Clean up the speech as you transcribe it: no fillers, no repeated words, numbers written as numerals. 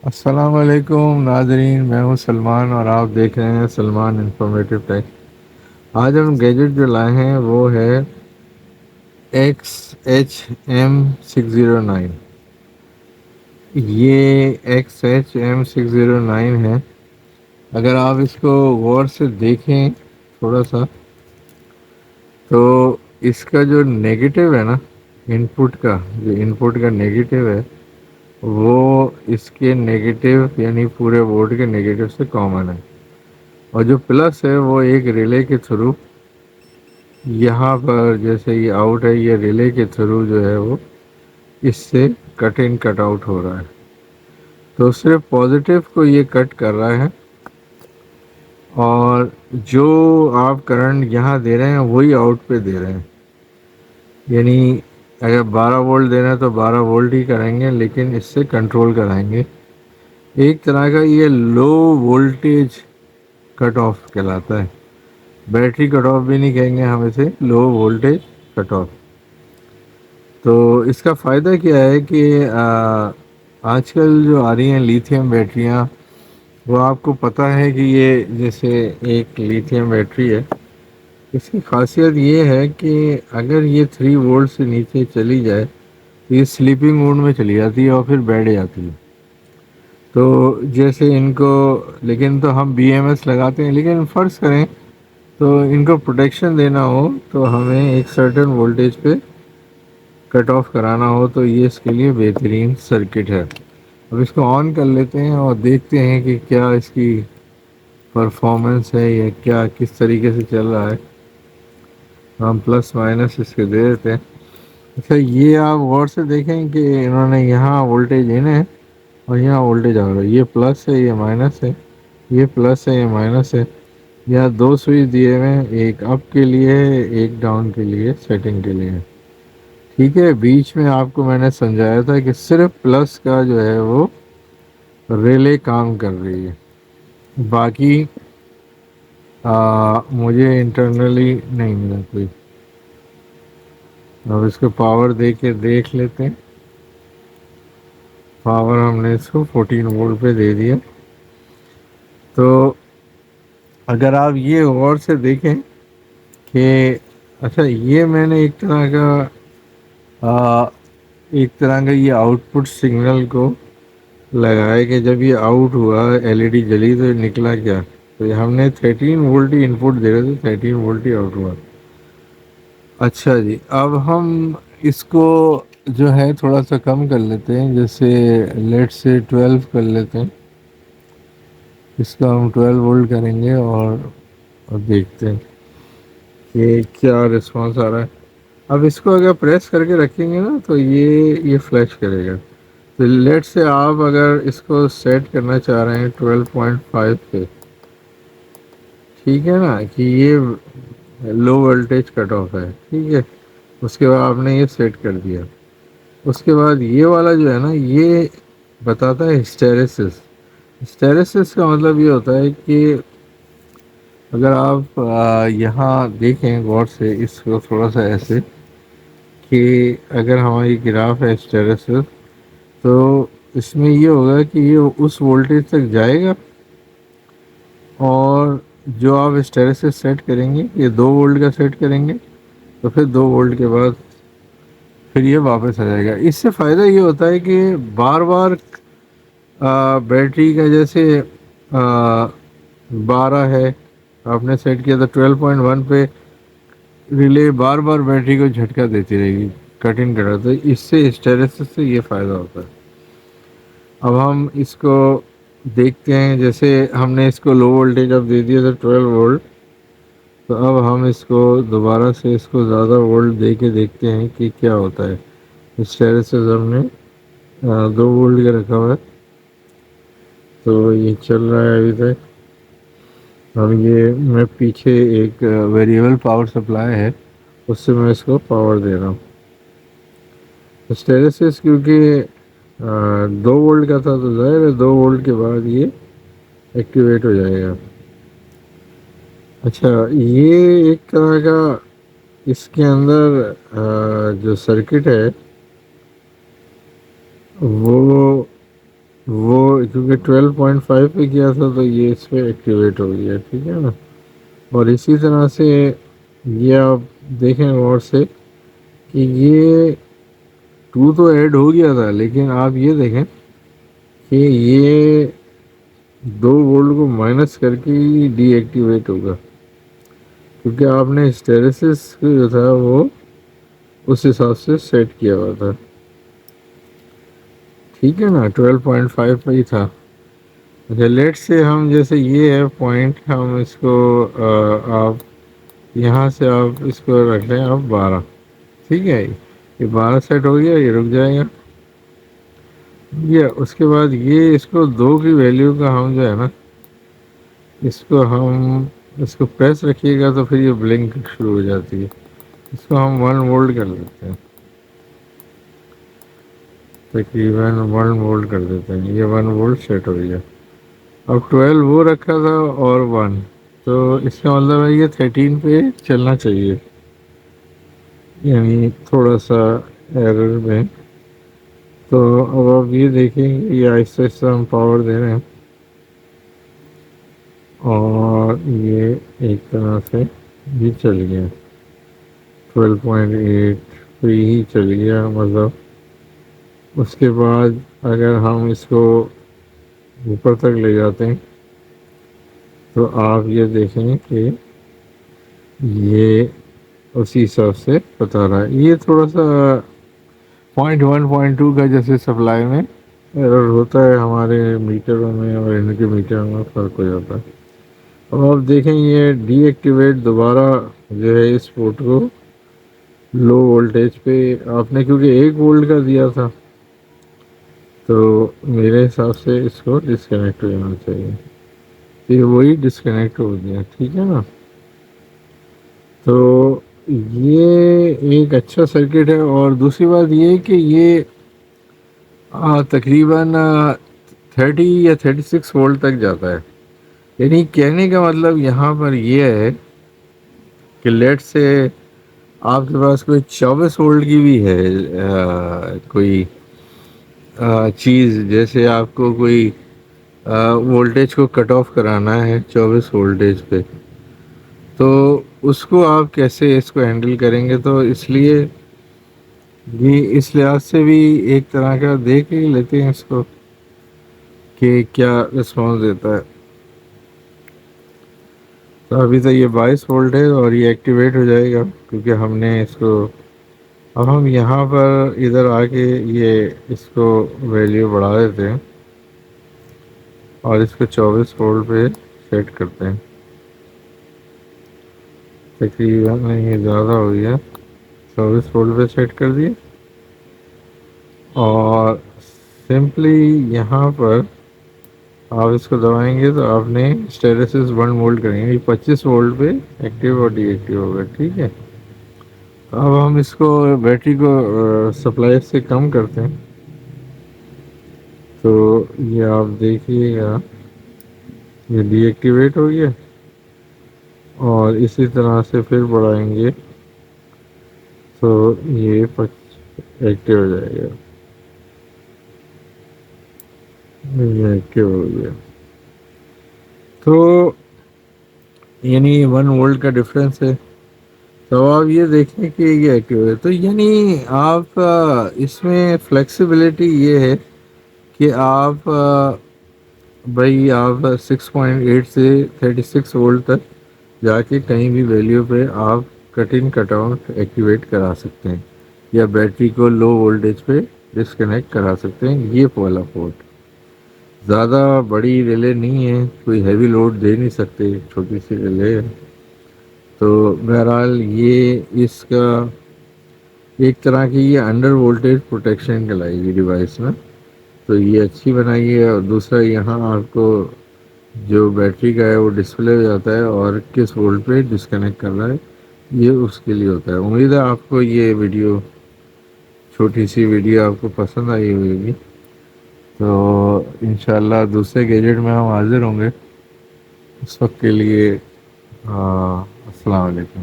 السلام علیکم ناظرین، میں ہوں سلمان اور آپ دیکھ رہے ہیں سلمان انفارمیٹو ٹیک۔ آج ہم گیجٹ جو لائے ہیں وہ ہے XHM609۔ یہ XHM609 ہے۔ اگر آپ اس کو غور سے دیکھیں تھوڑا سا تو اس کا جو نیگیٹو ہے نا، ان پٹ کا نیگیٹو ہے وہ اس کے نیگیٹو یعنی پورے بورڈ کے نیگیٹو سے کامن ہے، اور جو پلس ہے وہ ایک ریلے کے تھرو یہاں پر جیسے یہ آؤٹ ہے، یہ ریلے کے تھرو جو ہے وہ اس سے کٹ ان کٹ آؤٹ ہو رہا ہے، تو صرف پازیٹیو کو یہ کٹ کر رہا ہے، اور جو آپ کرنٹ یہاں دے رہے ہیں وہی آؤٹ پہ دے رہے ہیں، یعنی اگر 12 وولٹ دینا ہے تو 12 وولٹ ہی کریں گے، لیکن اس سے کنٹرول کرائیں گے۔ ایک طرح کا یہ لو وولٹیج کٹ آف کہلاتا ہے، بیٹری کٹ آف بھی نہیں کہیں گے ہم اسے، لو وولٹیج کٹ آف۔ تو اس کا فائدہ کیا ہے کہ آج کل جو آ رہی ہیں لیتھیم بیٹریاں، وہ آپ کو پتہ ہے کہ یہ جیسے ایک لیتھیم بیٹری ہے، اس کی خاصیت یہ ہے کہ اگر یہ 3 وولٹ سے نیچے چلی جائے تو یہ سلیپنگ موڈ میں چلی جاتی ہے اور پھر بیٹھ جاتی ہے۔ تو جیسے ان کو، لیکن تو ہم BMS لگاتے ہیں، لیکن فرض کریں تو ان کو پروٹیکشن دینا ہو تو ہمیں ایک سرٹن وولٹیج پہ کٹ آف کرانا ہو تو یہ اس کے لیے بہترین سرکٹ ہے۔ اب اس کو آن کر لیتے ہیں اور دیکھتے ہیں کہ کیا اس کی پرفارمنس ہے یا کیا کس طریقے سے چل رہا ہے۔ ہم پلس مائنس اس کے دے دیتے ہیں۔ اچھا، یہ آپ غور سے دیکھیں کہ انہوں نے یہاں وولٹیج ان ہے اور یہاں وولٹیج آ رہا ہے، یہ پلس ہے یہ مائنس ہے، یہ پلس ہے یہ مائنس ہے۔ یہاں 2 سوئچ دیے ہوئے ہیں، ایک اپ کے لیے ایک ڈاؤن کے لیے، سیٹنگ کے لیے۔ ٹھیک ہے، بیچ میں آپ کو میں نے سمجھایا تھا کہ صرف پلس کا جو ہے وہ ریلے کام کر رہی ہے، باقی مجھے انٹرنلی نہیں ملا کوئی۔ اب اس کو پاور دے کے دیکھ لیتے ہیں۔ پاور ہم نے اس کو 14 وولٹ پہ دے دیا۔ تو اگر آپ یہ غور سے دیکھیں کہ اچھا، یہ میں نے ایک طرح کا یہ آؤٹ پٹ سگنل کو لگایا کہ جب یہ آؤٹ ہوا LED جلی تو نکلا کیا، تو یہ ہم نے 13 وولٹ ہی ان پٹ دے رہے تھے، 13 وولٹ ہی آؤٹ ہوا۔ اچھا جی، اب ہم اس کو جو ہے تھوڑا سا کم کر لیتے ہیں، جیسے لیٹ سے 12 کر لیتے ہیں۔ اس کا ہم 12 وولٹ کریں گے اور دیکھتے ہیں کہ کیا رسپانس آ رہا ہے۔ اب اس کو اگر پریس کر کے رکھیں گے نا تو یہ فلیش کرے گا۔ تو لیٹ سے آپ اگر اس کو سیٹ کرنا چاہ رہے ہیں 12.5 پہ، ٹھیک ہے نا، کہ یہ لو وولٹیج کٹ آف ہے، ٹھیک ہے، اس کے بعد آپ نے یہ سیٹ کر دیا۔ اس کے بعد یہ والا جو ہے نا، یہ بتاتا ہے ہسٹیریسس۔ ہسٹیریسس کا مطلب یہ ہوتا ہے کہ اگر آپ یہاں دیکھیں غور سے اس کو تھوڑا سا ایسے، کہ اگر ہماری گراف ہے ہسٹیریسس، تو اس میں یہ ہوگا کہ یہ اس وولٹیج تک جائے گا، اور جو آپ ہسٹیریسس سیٹ کریں گے، یہ 2 وولٹ کا سیٹ کریں گے تو پھر 2 وولٹ کے بعد پھر یہ واپس آ جائے گا۔ اس سے فائدہ یہ ہوتا ہے کہ بار بار بیٹری کا جیسے 12 ہے آپ نے سیٹ کیا، تو 12.1 پہ ریلے بار بار بیٹری کو جھٹکا دیتی رہے گی، کٹ ان کرا، تو اس سے ہسٹیریسس سے یہ فائدہ ہوتا ہے۔ اب ہم اس کو دیکھتے ہیں، جیسے ہم نے اس کو لو وولٹیج اب دے دیا تھا 12 وولٹ، تو اب ہم اس کو دوبارہ سے اس کو زیادہ وولٹ دے کے دیکھتے ہیں کہ کیا ہوتا ہے۔ ہسٹیریسس ہم نے 2 وولٹ کا رکھا ہوا ہے، تو یہ چل رہا ہے ابھی تک۔ اب یہ میں پیچھے ایک ویریبل پاور سپلائی ہے، اس سے میں اس کو پاور دے رہا ہوں۔ ہسٹیریسس کیونکہ 2 وولٹ کا تھا تو ظاہر ہے 2 وولٹ کے بعد یہ ایکٹیویٹ ہو جائے گا۔ اچھا، یہ ایک طرح کا اس کے اندر جو سرکٹ ہے وہ وہ کیونکہ 12.5 پہ کیا تھا تو یہ اس پہ ایکٹیویٹ ہو گیا، ٹھیک ہے نا. اور اسی طرح سے یہ آپ دیکھیں غور سے کہ یہ 2 تو ایڈ ہو گیا تھا، لیکن آپ یہ دیکھیں کہ یہ 2 وولٹ کو مائنس کر کے ہی ڈی ایکٹیویٹ ہوگا، کیونکہ آپ نے اسٹیریسس جو تھا وہ اس حساب سے سیٹ کیا ہوا تھا، ٹھیک ہے نا. 12.5 پہ ہی تھا. اچھا لیٹ سے ہم جیسے یہ ہے پوائنٹ، ہم اس کو آپ یہاں سے آپ اس کو رکھ لیں آپ 12، ٹھیک ہے. یہ 12 سیٹ ہو گیا، یہ رک جائے گا. یہ اس کے بعد یہ اس کو 2 کی ویلیو کا ہم جو ہے نا اس کو پریس رکھیے گا تو پھر یہ بلنک شروع ہو جاتی ہے. اس کو ہم 1 وولٹ کر دیتے ہیں، تقریباً 1 وولٹ کر دیتے ہیں. یہ 1 وولٹ سیٹ ہو گیا. اب 12 وہ رکھا تھا اور 1، تو اس کا مطلب ہے یہ 13 پہ چلنا چاہیے، یعنی تھوڑا سا ایرر میں. تو اب آپ یہ دیکھیں کہ یہ آہستہ آہستہ ہم پاور دے رہے ہیں، اور یہ ایک طرح سے یہ چل گیا 12.8 پہ ہی چل گیا. مطلب اس کے بعد اگر ہم اس کو اوپر تک لے جاتے ہیں تو آپ یہ دیکھیں کہ یہ اسی حساب سے بتا رہا ہے. یہ تھوڑا سا 0.1 0.2 کا جیسے سپلائی میں ایرر ہوتا ہے، ہمارے میٹروں میں اور ان کے میٹر میں فرق ہو جاتا ہے. اب آپ دیکھیں یہ ڈی ایکٹیویٹ دوبارہ جو ہے اس پورٹ کو لو وولٹیج پہ آپ نے کیونکہ 1 وولٹ کا دیا تھا، تو میرے حساب سے اس کو ڈسکنیکٹ ہو جانا چاہیے. یہ وہی ڈسکنیکٹ ہو گیا، ٹھیک ہے نا. تو یہ ایک اچھا سرکٹ ہے. اور دوسری بات یہ کہ یہ تقریباً 30 یا 36 وولٹ تک جاتا ہے. یعنی کہنے کا مطلب یہاں پر یہ ہے کہ لیٹ سے آپ کے پاس کوئی 24 وولٹ کی بھی ہے کوئی چیز، جیسے آپ کو کوئی وولٹیج کو کٹ آف کرانا ہے 24 وولٹیج پہ، تو اس کو آپ کیسے اس کو ہینڈل کریں گے. تو اس لیے یہ اس لحاظ سے بھی ایک طرح کا دیکھ ہی لیتے ہیں اس کو کہ کیا رسپانس دیتا ہے. تو ابھی تو یہ 22 وولٹ ہے اور یہ ایکٹیویٹ ہو جائے گا، کیونکہ ہم نے اس کو اب ہم یہاں پر ادھر آ کے یہ اس کو ویلیو بڑھا دیتے ہیں اور اس کو 24 وولٹ پہ سیٹ کرتے ہیں. تقریباً یہ زیادہ ہو گیا، 24 وولٹ پہ سیٹ کر دیے. اور سمپلی یہاں پر آپ اس کو دبائیں گے تو آپ نے اسٹیریسس 1 وولٹ کریں گے، 25 وولٹ پہ ایکٹیو اور ڈی ایکٹیو ہوگا، ٹھیک ہے. اب ہم اس کو بیٹری کو سپلائی سے کم کرتے ہیں، تو یہ آپ دیکھیے گا یہ ڈی ایکٹیویٹ ہو گیا. اور اسی طرح سے پھر بڑھائیں گے تو یہ ایکٹیو ہو جائے گا. یہ ایکٹیو ہو گیا. تو یعنی 1 وولٹ کا ڈفرینس ہے. تو آپ یہ دیکھیں کہ یہ ایکٹیو ہے. تو یعنی آپ اس میں فلیکسیبلٹی یہ ہے کہ آپ بھائی آپ 6.8 سے 36 وولٹ تک جا کے کہیں بھی ویلیو پہ آپ کٹ ان کٹ آؤٹ ایکٹیویٹ کرا سکتے ہیں، یا بیٹری کو لو وولٹیج پہ ڈسکنیکٹ کرا سکتے ہیں. یہ والا پورٹ زیادہ بڑی ریلے نہیں ہے، کوئی ہیوی لوڈ دے نہیں سکتے، چھوٹی سی ریلے ہے. تو بہرحال یہ اس کا ایک طرح کی یہ انڈر وولٹیج پروٹیکشن کہلائے گی ڈیوائس میں. تو یہ اچھی بنائی ہے. اور دوسرا یہاں آپ کو جو بیٹری کا ہے وہ ڈسپلے ہو جاتا ہے اور کس وولٹ پہ ڈسکنیکٹ کر رہا ہے، یہ اس کے لیے ہوتا ہے. امید ہے آپ کو یہ ویڈیو چھوٹی سی ویڈیو آپ کو پسند آئی ہوگی. تو انشاءاللہ دوسرے گیجٹ میں ہم حاضر ہوں گے. اس وقت کے لیے السلام علیکم.